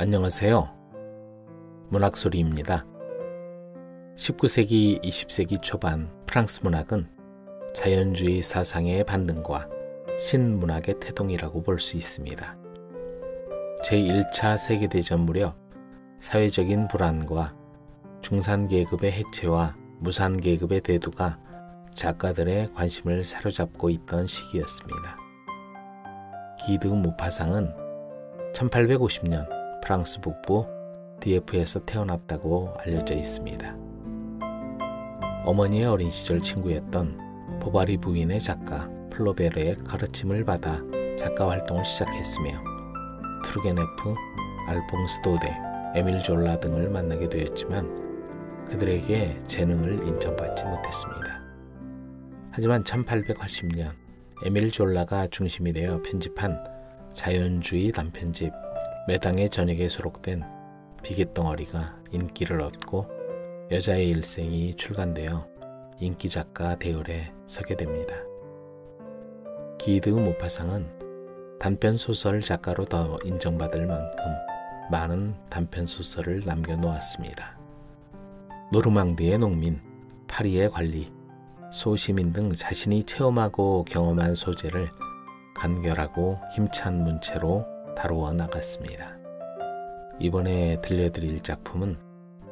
안녕하세요. 문학소리입니다. 19세기, 20세기 초반 프랑스 문학은 자연주의 사상의 반등과 신문학의 태동이라고 볼 수 있습니다. 제1차 세계대전 무렵 사회적인 불안과 중산계급의 해체와 무산계급의 대두가 작가들의 관심을 사로잡고 있던 시기였습니다. 기드 모파상은 1850년 프랑스 북부 디에프에서 태어났다고 알려져 있습니다. 어머니의 어린 시절 친구였던 보바리 부인의 작가 플로베르의 가르침을 받아 작가 활동을 시작했으며 투르게네프, 알퐁스 도데, 에밀 졸라 등을 만나게 되었지만 그들에게 재능을 인정받지 못했습니다. 하지만 1880년 에밀 졸라가 중심이 되어 편집한 자연주의 단편집 매당의 저녁에 수록된 비계덩어리가 인기를 얻고 여자의 일생이 출간되어 인기작가 대열에 서게 됩니다. 기드 모파상은 단편소설 작가로 더 인정받을 만큼 많은 단편소설을 남겨놓았습니다. 노르망디의 농민, 파리의 관리, 소시민 등 자신이 체험하고 경험한 소재를 간결하고 힘찬 문체로 다루어 나갔습니다. 이번에 들려드릴 작품은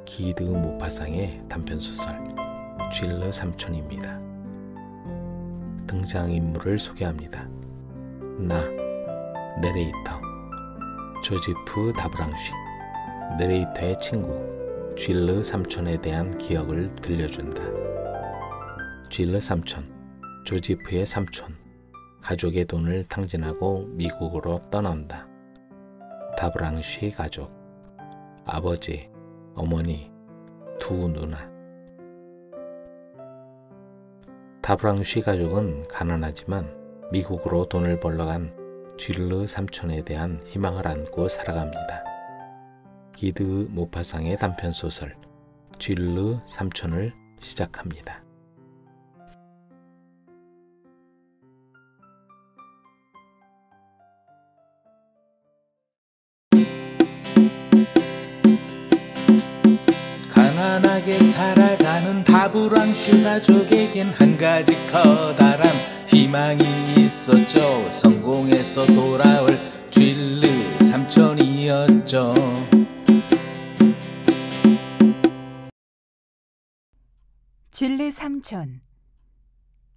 기드 모파상의 단편소설 쥐르 삼촌입니다. 등장인물을 소개합니다. 나, 내레이터, 조지프 다브랑쉬, 내레이터의 친구 쥐르 삼촌에 대한 기억을 들려준다. 쥐르 삼촌, 조지프의 삼촌, 가족의 돈을 탕진하고 미국으로 떠난다. 다브랑쉬 가족, 아버지, 어머니, 두 누나. 다브랑쉬 가족은 가난하지만 미국으로 돈을 벌러 간 쥐르 삼촌에 대한 희망을 안고 살아갑니다. 기드 모파상의 단편소설 쥐르 삼촌을 시작합니다. 가난하게 살아가는 다브랑쉬 가족에겐 한 가지 커다란 희망이 있었죠. 성공해서 돌아올 쥐르 삼촌이었죠. 쥐르 삼촌,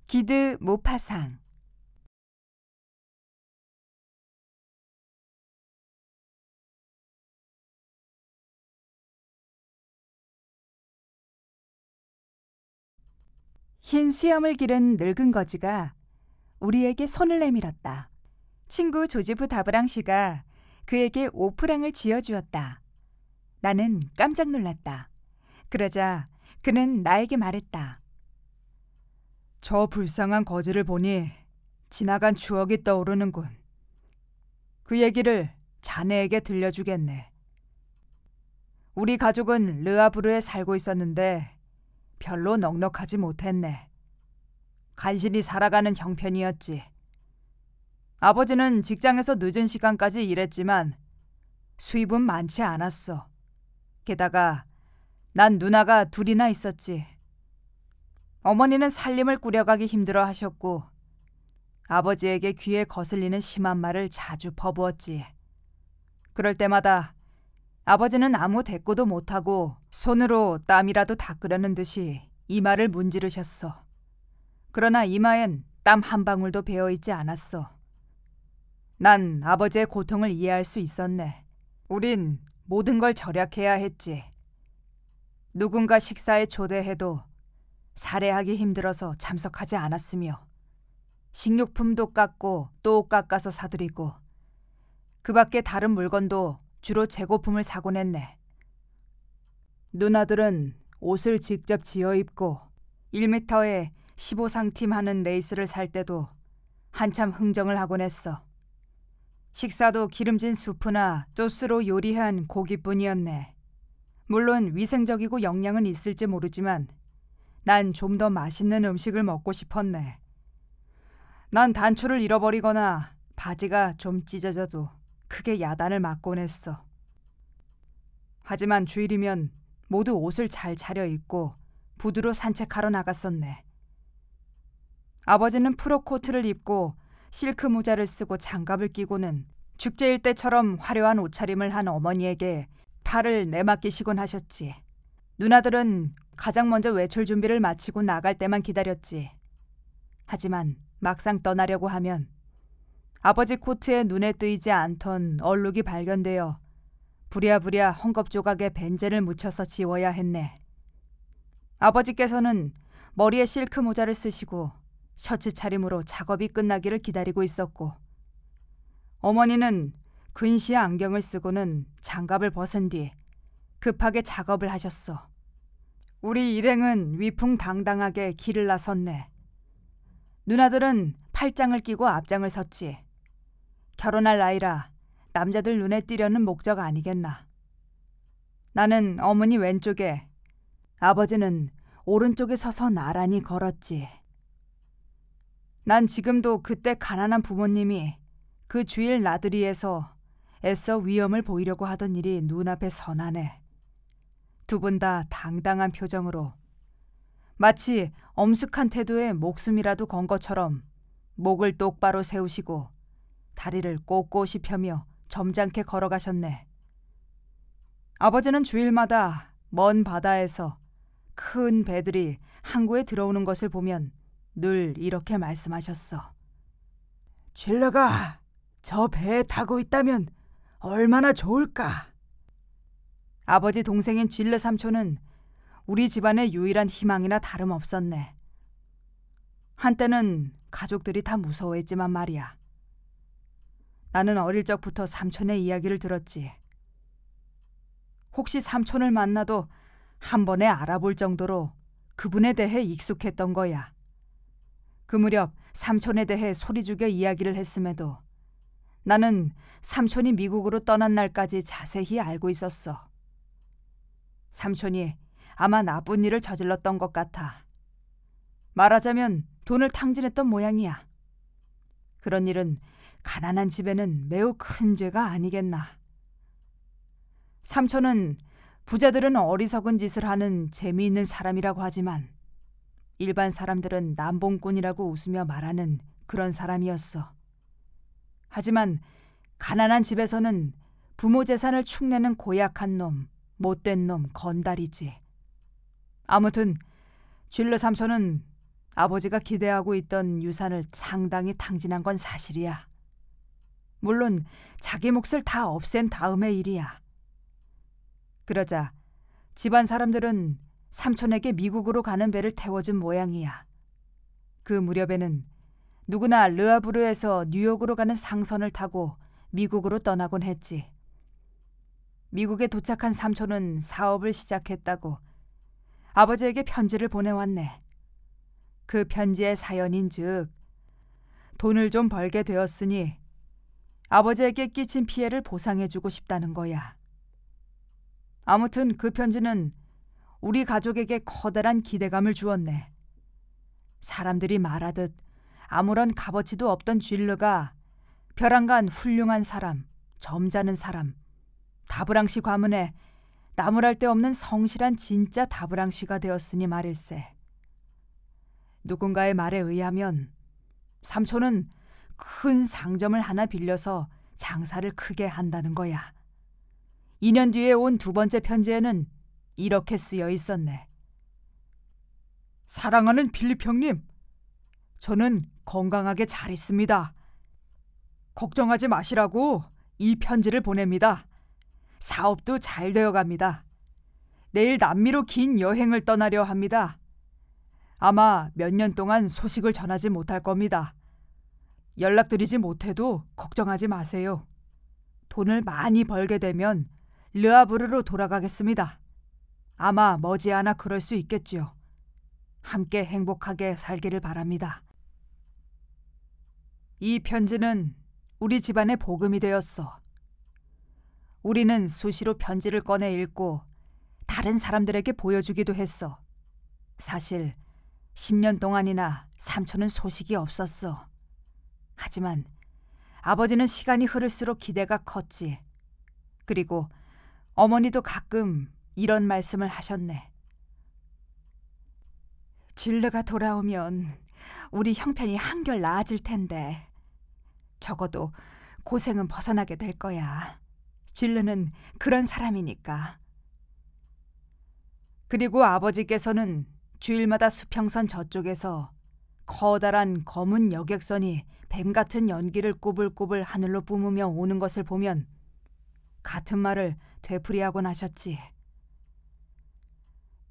기드 모파상. 흰 수염을 기른 늙은 거지가 우리에게 손을 내밀었다. 친구 조지프 다브랑쉬가 그에게 5프랑을 쥐어주었다. 나는 깜짝 놀랐다. 그러자 그는 나에게 말했다. 저 불쌍한 거지를 보니 지나간 추억이 떠오르는군. 그 얘기를 자네에게 들려주겠네. 우리 가족은 르아브르에 살고 있었는데 별로 넉넉하지 못했네. 간신히 살아가는 형편이었지. 아버지는 직장에서 늦은 시간까지 일했지만 수입은 많지 않았어. 게다가 난 누나가 둘이나 있었지. 어머니는 살림을 꾸려가기 힘들어 하셨고 아버지에게 귀에 거슬리는 심한 말을 자주 퍼부었지. 그럴 때마다 아버지는 아무 대꾸도 못하고 손으로 땀이라도 닦으려는 듯이 이마를 문지르셨어. 그러나 이마엔 땀 한 방울도 배어있지 않았어. 난 아버지의 고통을 이해할 수 있었네. 우린 모든 걸 절약해야 했지. 누군가 식사에 초대해도 살해하기 힘들어서 참석하지 않았으며 식료품도 깎고 또 깎아서 사들이고 그 밖에 다른 물건도 주로 재고품을 사곤 했네. 누나들은 옷을 직접 지어 입고 1m에 15상팀 하는 레이스를 살 때도 한참 흥정을 하곤 했어. 식사도 기름진 수프나 소스로 요리한 고기뿐이었네. 물론 위생적이고 영양은 있을지 모르지만 난 좀 더 맛있는 음식을 먹고 싶었네. 난 단추를 잃어버리거나 바지가 좀 찢어져도 크게 야단을 맞곤 했어. 하지만 주일이면 모두 옷을 잘 차려입고 부두로 산책하러 나갔었네. 아버지는 프로코트를 입고 실크 모자를 쓰고 장갑을 끼고는 축제일 때처럼 화려한 옷차림을 한 어머니에게 팔을 내맡기시곤 하셨지. 누나들은 가장 먼저 외출 준비를 마치고 나갈 때만 기다렸지. 하지만 막상 떠나려고 하면 아버지 코트에 눈에 띄지 않던 얼룩이 발견되어 부랴부랴 헝겊 조각에 벤젠을 묻혀서 지워야 했네. 아버지께서는 머리에 실크 모자를 쓰시고 셔츠 차림으로 작업이 끝나기를 기다리고 있었고, 어머니는 근시에 안경을 쓰고는 장갑을 벗은 뒤 급하게 작업을 하셨어. 우리 일행은 위풍당당하게 길을 나섰네. 누나들은 팔짱을 끼고 앞장을 섰지. 결혼할 나이라 남자들 눈에 띄려는 목적 아니겠나. 나는 어머니 왼쪽에, 아버지는 오른쪽에 서서 나란히 걸었지. 난 지금도 그때 가난한 부모님이 그 주일 나들이에서 애써 위험을 보이려고 하던 일이 눈앞에 선하네. 두 분 다 당당한 표정으로 마치 엄숙한 태도에 목숨이라도 건 것처럼 목을 똑바로 세우시고 다리를 꼿꼿이 펴며 점잖게 걸어가셨네. 아버지는 주일마다 먼 바다에서 큰 배들이 항구에 들어오는 것을 보면 늘 이렇게 말씀하셨어. 쥘러가 저 배에 타고 있다면 얼마나 좋을까. 아버지 동생인 쥘러 삼촌은 우리 집안의 유일한 희망이나 다름없었네. 한때는 가족들이 다 무서워했지만 말이야. 나는 어릴 적부터 삼촌의 이야기를 들었지. 혹시 삼촌을 만나도 한 번에 알아볼 정도로 그분에 대해 익숙했던 거야. 그 무렵 삼촌에 대해 소리 죽여 이야기를 했음에도 나는 삼촌이 미국으로 떠난 날까지 자세히 알고 있었어. 삼촌이 아마 나쁜 일을 저질렀던 것 같아. 말하자면 돈을 탕진했던 모양이야. 그런 일은 가난한 집에는 매우 큰 죄가 아니겠나. 삼촌은 부자들은 어리석은 짓을 하는 재미있는 사람이라고 하지만 일반 사람들은 남봉꾼이라고 웃으며 말하는 그런 사람이었어. 하지만 가난한 집에서는 부모 재산을 축내는 고약한 놈, 못된 놈, 건달이지. 아무튼 쥘러 삼촌은 아버지가 기대하고 있던 유산을 상당히 탕진한 건 사실이야. 물론 자기 몫을 다 없앤 다음의 일이야. 그러자 집안 사람들은 삼촌에게 미국으로 가는 배를 태워준 모양이야. 그 무렵에는 누구나 르아브르에서 뉴욕으로 가는 상선을 타고 미국으로 떠나곤 했지. 미국에 도착한 삼촌은 사업을 시작했다고 아버지에게 편지를 보내왔네. 그 편지의 사연인즉 돈을 좀 벌게 되었으니 아버지에게 끼친 피해를 보상해주고 싶다는 거야. 아무튼 그 편지는 우리 가족에게 커다란 기대감을 주었네. 사람들이 말하듯 아무런 값어치도 없던 쥘러가 벼랑간 훌륭한 사람, 점잖은 사람, 다브랑시 과문에 나무랄 데 없는 성실한 진짜 다브랑시가 되었으니 말일세. 누군가의 말에 의하면 삼촌은 큰 상점을 하나 빌려서 장사를 크게 한다는 거야. 2년 뒤에 온 두 번째 편지에는 이렇게 쓰여 있었네. 사랑하는 필립 형님, 저는 건강하게 잘 있습니다. 걱정하지 마시라고 이 편지를 보냅니다. 사업도 잘 되어갑니다. 내일 남미로 긴 여행을 떠나려 합니다. 아마 몇 년 동안 소식을 전하지 못할 겁니다. 연락드리지 못해도 걱정하지 마세요. 돈을 많이 벌게 되면 르아브르로 돌아가겠습니다. 아마 머지않아 그럴 수 있겠지요. 함께 행복하게 살기를 바랍니다. 이 편지는 우리 집안의 복음이 되었어. 우리는 수시로 편지를 꺼내 읽고 다른 사람들에게 보여주기도 했어. 사실 10년 동안이나 삼촌은 소식이 없었어. 하지만 아버지는 시간이 흐를수록 기대가 컸지. 그리고 어머니도 가끔 이런 말씀을 하셨네. 질르가 돌아오면 우리 형편이 한결 나아질 텐데 적어도 고생은 벗어나게 될 거야. 질르는 그런 사람이니까. 그리고 아버지께서는 주일마다 수평선 저쪽에서 커다란 검은 여객선이 뱀 같은 연기를 꾸불꾸불 하늘로 뿜으며 오는 것을 보면 같은 말을 되풀이하곤 하셨지.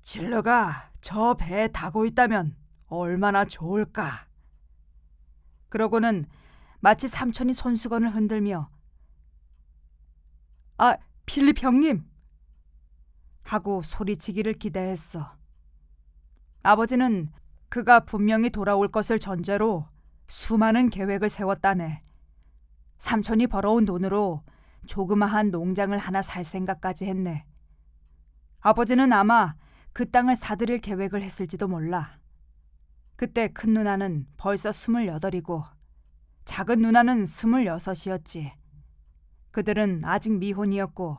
질러가 저 배에 타고 있다면 얼마나 좋을까. 그러고는 마치 삼촌이 손수건을 흔들며 아, 필립 형님. 하고 소리치기를 기대했어. 아버지는 그가 분명히 돌아올 것을 전제로 수많은 계획을 세웠다네. 삼촌이 벌어온 돈으로 조그마한 농장을 하나 살 생각까지 했네. 아버지는 아마 그 땅을 사들일 계획을 했을지도 몰라. 그때 큰 누나는 벌써 28이고 작은 누나는 26이었지. 그들은 아직 미혼이었고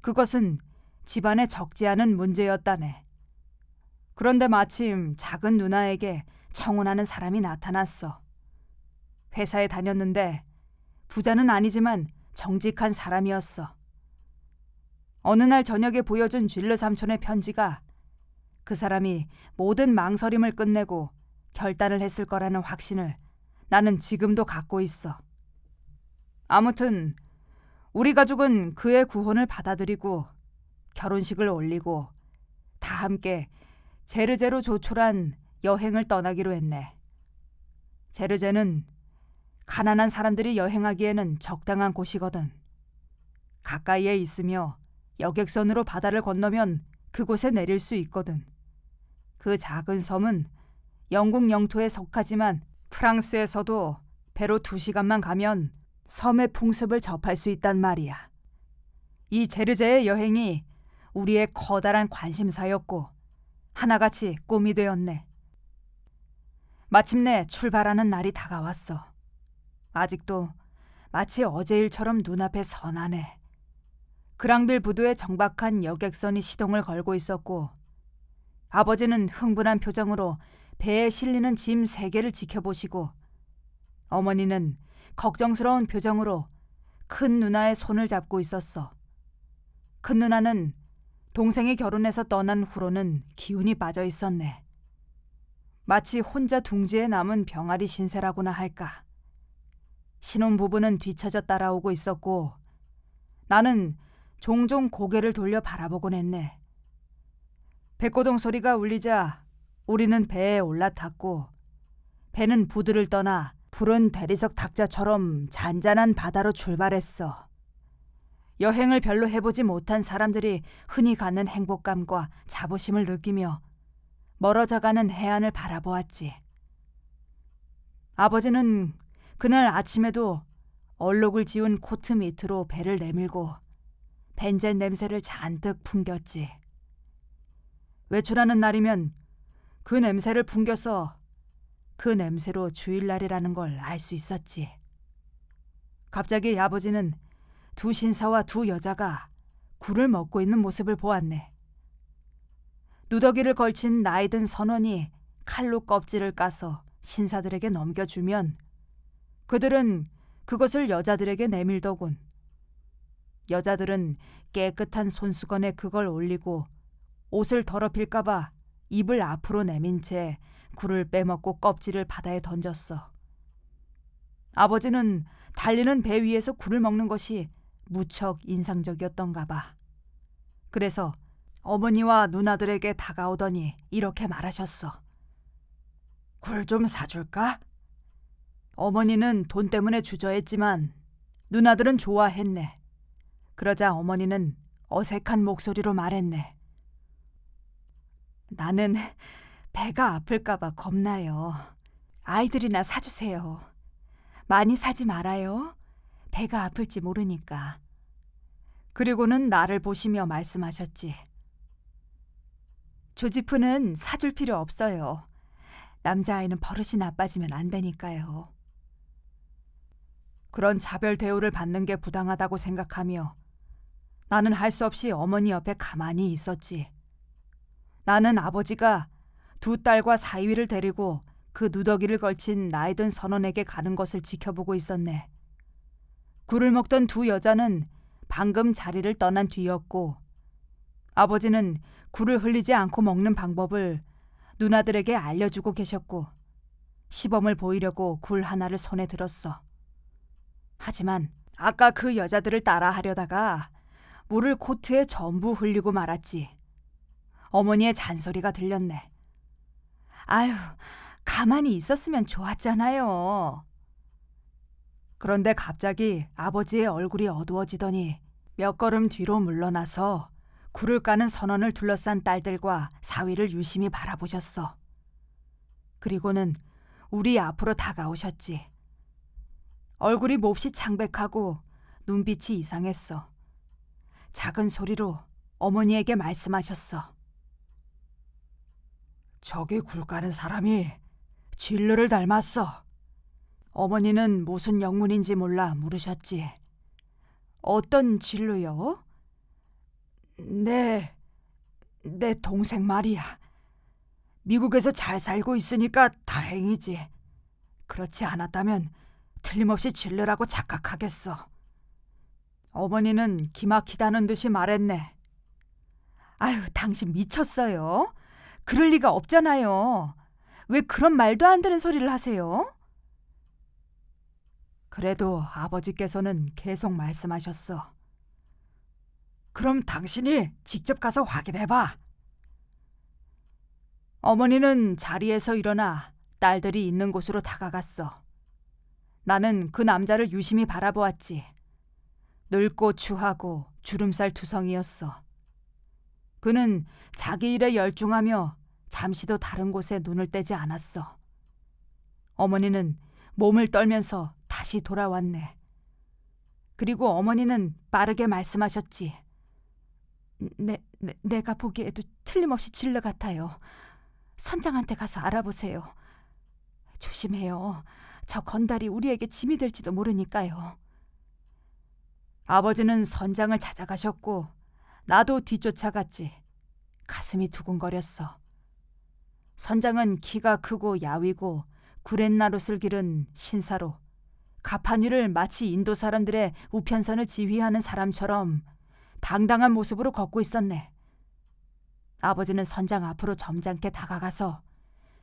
그것은 집안에 적지 않은 문제였다네. 그런데 마침 작은 누나에게 청혼하는 사람이 나타났어. 회사에 다녔는데 부자는 아니지만 정직한 사람이었어. 어느 날 저녁에 보여준 질르 삼촌의 편지가 그 사람이 모든 망설임을 끝내고 결단을 했을 거라는 확신을 나는 지금도 갖고 있어. 아무튼 우리 가족은 그의 구혼을 받아들이고 결혼식을 올리고 다 함께 제르제로 조촐한 여행을 떠나기로 했네. 제르제는 가난한 사람들이 여행하기에는 적당한 곳이거든. 가까이에 있으며 여객선으로 바다를 건너면 그곳에 내릴 수 있거든. 그 작은 섬은 영국 영토에 속하지만 프랑스에서도 배로 2시간만 가면 섬의 풍습을 접할 수 있단 말이야. 이 제르제의 여행이 우리의 커다란 관심사였고 하나같이 꿈이 되었네. 마침내 출발하는 날이 다가왔어. 아직도 마치 어제 일처럼 눈앞에 선하네. 그랑빌 부두에 정박한 여객선이 시동을 걸고 있었고 아버지는 흥분한 표정으로 배에 실리는 짐 3개를 지켜보시고 어머니는 걱정스러운 표정으로 큰 누나의 손을 잡고 있었어. 큰 누나는 동생이 결혼해서 떠난 후로는 기운이 빠져 있었네. 마치 혼자 둥지에 남은 병아리 신세라고나 할까. 신혼부부는 뒤처져 따라오고 있었고 나는 종종 고개를 돌려 바라보곤 했네. 백고동 소리가 울리자 우리는 배에 올라탔고 배는 부두를 떠나 푸른 대리석 탁자처럼 잔잔한 바다로 출발했어. 여행을 별로 해보지 못한 사람들이 흔히 갖는 행복감과 자부심을 느끼며 멀어져가는 해안을 바라보았지. 아버지는 그날 아침에도 얼룩을 지운 코트 밑으로 배를 내밀고 벤젠 냄새를 잔뜩 풍겼지. 외출하는 날이면 그 냄새를 풍겨서 그 냄새로 주일날이라는 걸 알 수 있었지. 갑자기 아버지는 2 신사와 2 여자가 굴을 먹고 있는 모습을 보았네. 누더기를 걸친 나이든 선원이 칼로 껍질을 까서 신사들에게 넘겨주면 그들은 그것을 여자들에게 내밀더군. 여자들은 깨끗한 손수건에 그걸 올리고 옷을 더럽힐까봐 입을 앞으로 내민 채 굴을 빼먹고 껍질을 바다에 던졌어. 아버지는 달리는 배 위에서 굴을 먹는 것이 무척 인상적이었던가 봐. 그래서 어머니와 누나들에게 다가오더니 이렇게 말하셨어. 굴 좀 사줄까? 어머니는 돈 때문에 주저했지만 누나들은 좋아했네. 그러자 어머니는 어색한 목소리로 말했네. 나는 배가 아플까 봐 겁나요. 아이들이나 사주세요. 많이 사지 말아요. 배가 아플지 모르니까. 그리고는 나를 보시며 말씀하셨지. 조지프는 사줄 필요 없어요. 남자아이는 버릇이 나빠지면 안 되니까요. 그런 차별 대우를 받는 게 부당하다고 생각하며 나는 할 수 없이 어머니 옆에 가만히 있었지. 나는 아버지가 두 딸과 사위를 데리고 그 누더기를 걸친 나이든 선원에게 가는 것을 지켜보고 있었네. 굴을 먹던 두 여자는 방금 자리를 떠난 뒤였고, 아버지는 굴을 흘리지 않고 먹는 방법을 누나들에게 알려주고 계셨고, 시범을 보이려고 굴 하나를 손에 들었어. 하지만 아까 그 여자들을 따라 하려다가 물을 코트에 전부 흘리고 말았지. 어머니의 잔소리가 들렸네. 아유, 가만히 있었으면 좋았잖아요. 그런데 갑자기 아버지의 얼굴이 어두워지더니 몇 걸음 뒤로 물러나서 굴을 까는 선원을 둘러싼 딸들과 사위를 유심히 바라보셨어. 그리고는 우리 앞으로 다가오셨지. 얼굴이 몹시 창백하고 눈빛이 이상했어. 작은 소리로 어머니에게 말씀하셨어. 저기 굴 까는 사람이 진르를 닮았어. 어머니는 무슨 영문인지 몰라 물으셨지. 어떤 진루요? 내 동생 말이야. 미국에서 잘 살고 있으니까 다행이지. 그렇지 않았다면 틀림없이 진르라고 착각하겠어. 어머니는 기막히다는 듯이 말했네. 아유, 당신 미쳤어요? 그럴 리가 없잖아요. 왜 그런 말도 안 되는 소리를 하세요? 그래도 아버지께서는 계속 말씀하셨어. 그럼 당신이 직접 가서 확인해봐. 어머니는 자리에서 일어나 딸들이 있는 곳으로 다가갔어. 나는 그 남자를 유심히 바라보았지. 늙고 추하고 주름살 투성이었어. 그는 자기 일에 열중하며 잠시도 다른 곳에 눈을 떼지 않았어. 어머니는 몸을 떨면서 다시 돌아왔네. 그리고 어머니는 빠르게 말씀하셨지. 내가 보기에도 틀림없이 진르 같아요. 선장한테 가서 알아보세요. 조심해요. 저 건달이 우리에게 짐이 될지도 모르니까요. 아버지는 선장을 찾아가셨고 나도 뒤쫓아갔지. 가슴이 두근거렸어. 선장은 키가 크고 야위고 구렛나룻을 기른 신사로 가판 위를 마치 인도 사람들의 우편선을 지휘하는 사람처럼 당당한 모습으로 걷고 있었네. 아버지는 선장 앞으로 점잖게 다가가서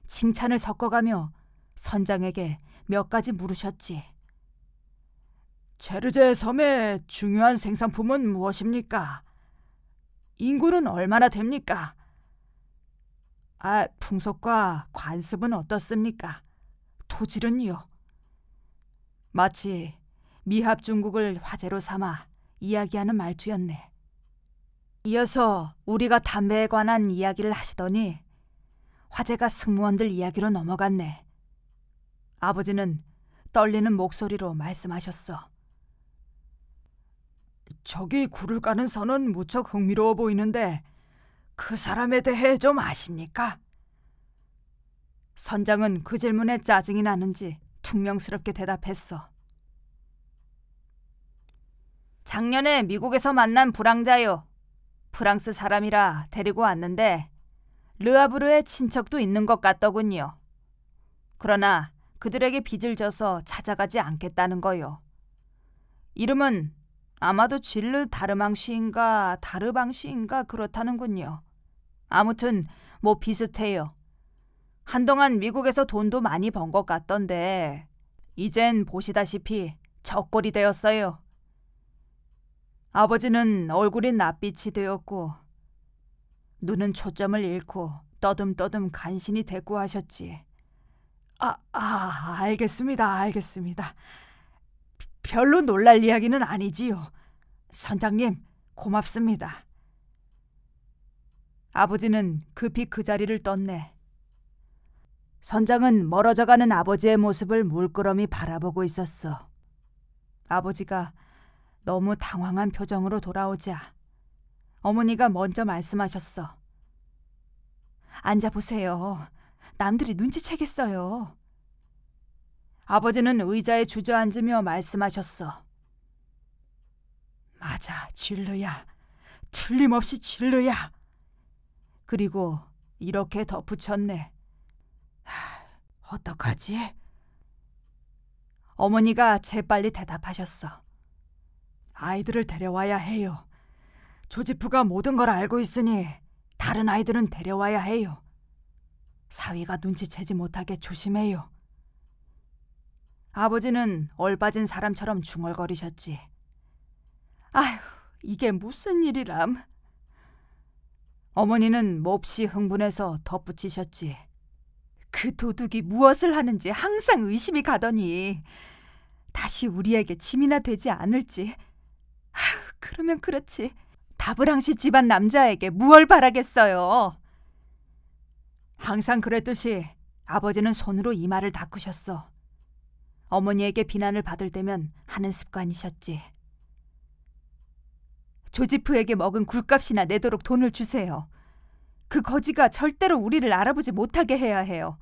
칭찬을 섞어가며 선장에게 몇 가지 물으셨지. 제르제 섬의 중요한 생산품은 무엇입니까? 인구는 얼마나 됩니까? 풍속과 관습은 어떻습니까? 토질은요? 마치 미합 중국을 화제로 삼아 이야기하는 말투였네. 이어서 우리가 담배에 관한 이야기를 하시더니 화제가 승무원들 이야기로 넘어갔네. 아버지는 떨리는 목소리로 말씀하셨어. 저기 굴을 까는 선은 무척 흥미로워 보이는데 그 사람에 대해 좀 아십니까? 선장은 그 질문에 짜증이 나는지 퉁명스럽게 대답했어. 작년에 미국에서 만난 불황자요. 프랑스 사람이라 데리고 왔는데 르아브르에 친척도 있는 것 같더군요. 그러나 그들에게 빚을 져서 찾아가지 않겠다는 거요. 이름은 아마도 질르 다르망시인가 다르방시인가 그렇다는군요. 아무튼 뭐 비슷해요. 한동안 미국에서 돈도 많이 번 것 같던데 이젠 보시다시피 적골이 되었어요. 아버지는 얼굴이 낯빛이 되었고 눈은 초점을 잃고 떠듬떠듬 간신히 대꾸하셨지. 알겠습니다. 별로 놀랄 이야기는 아니지요. 선장님, 고맙습니다. 아버지는 급히 그 자리를 떴네. 선장은 멀어져가는 아버지의 모습을 물끄러미 바라보고 있었어. 아버지가 너무 당황한 표정으로 돌아오자 어머니가 먼저 말씀하셨어. 앉아보세요. 남들이 눈치채겠어요. 아버지는 의자에 주저앉으며 말씀하셨어. 맞아, 질르야. 틀림없이 진르야. 그리고 이렇게 덧붙였네. 어떡하지? 어머니가 재빨리 대답하셨어. 아이들을 데려와야 해요. 조지프가 모든 걸 알고 있으니 다른 아이들은 데려와야 해요. 사위가 눈치채지 못하게 조심해요. 아버지는 얼빠진 사람처럼 중얼거리셨지. 아휴, 이게 무슨 일이람. 어머니는 몹시 흥분해서 덧붙이셨지. 그 도둑이 무엇을 하는지 항상 의심이 가더니 다시 우리에게 짐이나 되지 않을지. 아휴, 그러면 그렇지. 다브랑시 집안 남자에게 무얼 바라겠어요. 항상 그랬듯이 아버지는 손으로 이마를 닦으셨어. 어머니에게 비난을 받을 때면 하는 습관이셨지. 조지프에게 먹은 굴값이나 내도록 돈을 주세요. 그 거지가 절대로 우리를 알아보지 못하게 해야 해요.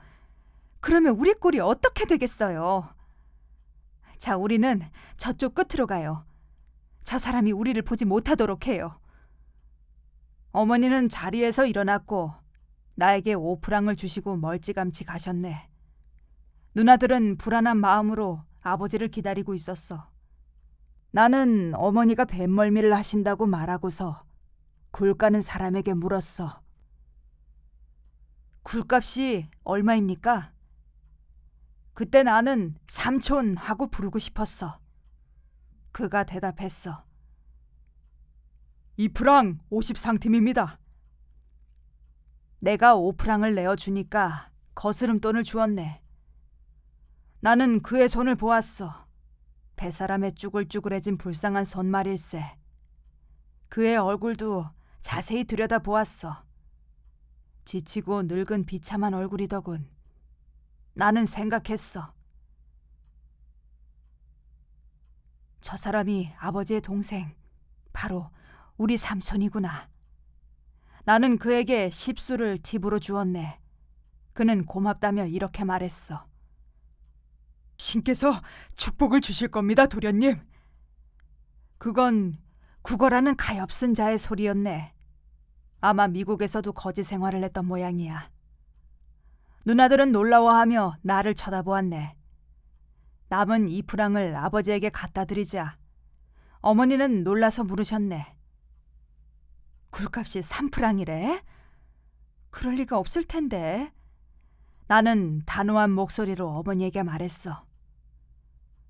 그러면 우리 꼴이 어떻게 되겠어요? 자, 우리는 저쪽 끝으로 가요. 저 사람이 우리를 보지 못하도록 해요. 어머니는 자리에서 일어났고 나에게 5프랑을 주시고 멀찌감치 가셨네. 누나들은 불안한 마음으로 아버지를 기다리고 있었어. 나는 어머니가 뱃멀미를 하신다고 말하고서 굴 까는 사람에게 물었어. 굴값이 얼마입니까? 그때 나는 삼촌 하고 부르고 싶었어. 그가 대답했어. 2프랑 50상팀입니다. 내가 5프랑을 내어주니까 거스름돈을 주었네. 나는 그의 손을 보았어. 뱃사람의 쭈글쭈글해진 불쌍한 손말일세. 그의 얼굴도 자세히 들여다보았어. 지치고 늙은 비참한 얼굴이더군. 나는 생각했어. 저 사람이 아버지의 동생, 바로 우리 삼촌이구나. 나는 그에게 10수를 팁으로 주었네. 그는 고맙다며 이렇게 말했어. 신께서 축복을 주실 겁니다, 도련님. 그건 국어라는 가엾은 자의 소리였네. 아마 미국에서도 거지 생활을 했던 모양이야. 누나들은 놀라워하며 나를 쳐다보았네. 남은 2프랑을 아버지에게 갖다 드리자 어머니는 놀라서 물으셨네. 굴값이 3프랑이래? 그럴 리가 없을 텐데. 나는 단호한 목소리로 어머니에게 말했어.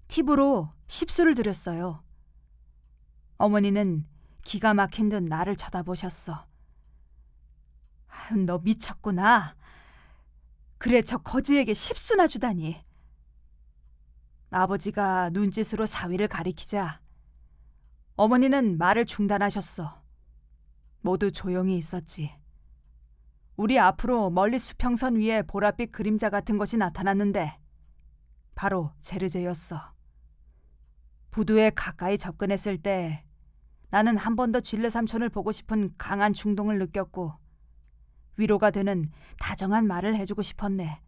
팁으로 10수를 드렸어요. 어머니는 기가 막힌 듯 나를 쳐다보셨어. 아유, 너 미쳤구나. 그래, 저 거지에게 10수나 주다니. 아버지가 눈짓으로 사위를 가리키자 어머니는 말을 중단하셨어. 모두 조용히 있었지. 우리 앞으로 멀리 수평선 위에 보랏빛 그림자 같은 것이 나타났는데 바로 제르제였어. 부두에 가까이 접근했을 때 나는 한 번 더 쥘르 삼촌을 보고 싶은 강한 충동을 느꼈고 위로가 되는 다정한 말을 해주고 싶었네.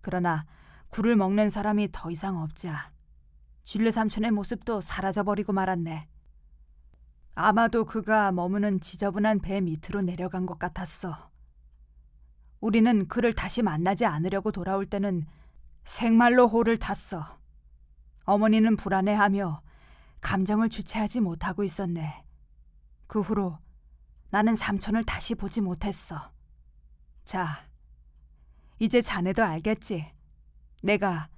그러나 굴을 먹는 사람이 더 이상 없자 쥘르 삼촌의 모습도 사라져버리고 말았네. 아마도 그가 머무는 지저분한 배 밑으로 내려간 것 같았어. 우리는 그를 다시 만나지 않으려고 돌아올 때는 생말로 호를 탔어. 어머니는 불안해하며 감정을 주체하지 못하고 있었네. 그 후로 나는 삼촌을 다시 보지 못했어. 자, 이제 자네도 알겠지? 내가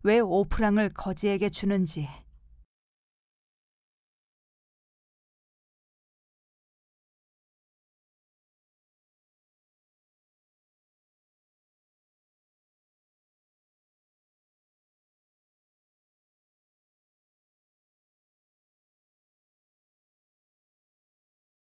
왜 5프랑을 거지에게 주는지.